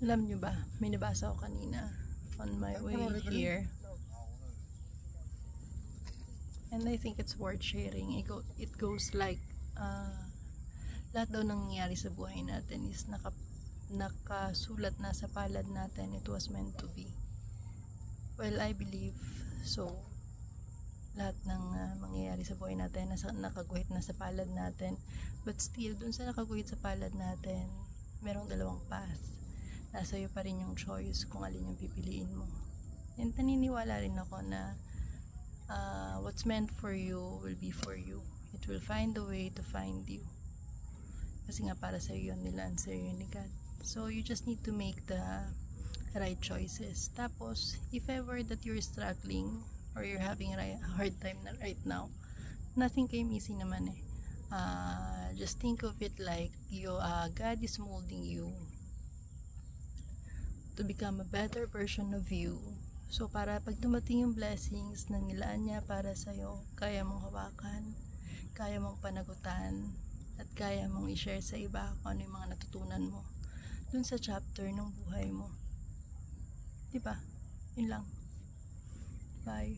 Alam nyo ba, may nabasa ako kanina on my way here. And I think it's worth sharing. It goes like, lahat daw nangyayari sa buhay natin is nakasulat na sa palad natin. It was meant to be. Well, I believe so. Lahat ng mangyayari sa buhay natin nakaguhit na sa palad natin. But still, dun sa nakaguhit sa palad natin, merong dalawang path. Nasa iyo pa rin yung choice kung alin yung pipiliin mo. And naniniwala rin ako na what's meant for you will be for you. It will find a way to find you. Kasi nga para sa iyo yun nila, sa iyo yun ni God. So you just need to make the right choices. Tapos, if ever that you're struggling or you're having a hard time na right now, nothing came easy naman eh. Just think of it like God is molding you to become a better version of you. So para pag dumating yung blessings na nilaan niya para sa'yo, kaya mong hawakan, kaya mong panagutan, at kaya mong i-share sa iba kung ano yung mga natutunan mo dun sa chapter ng buhay mo. Diba? Yun lang. Bye.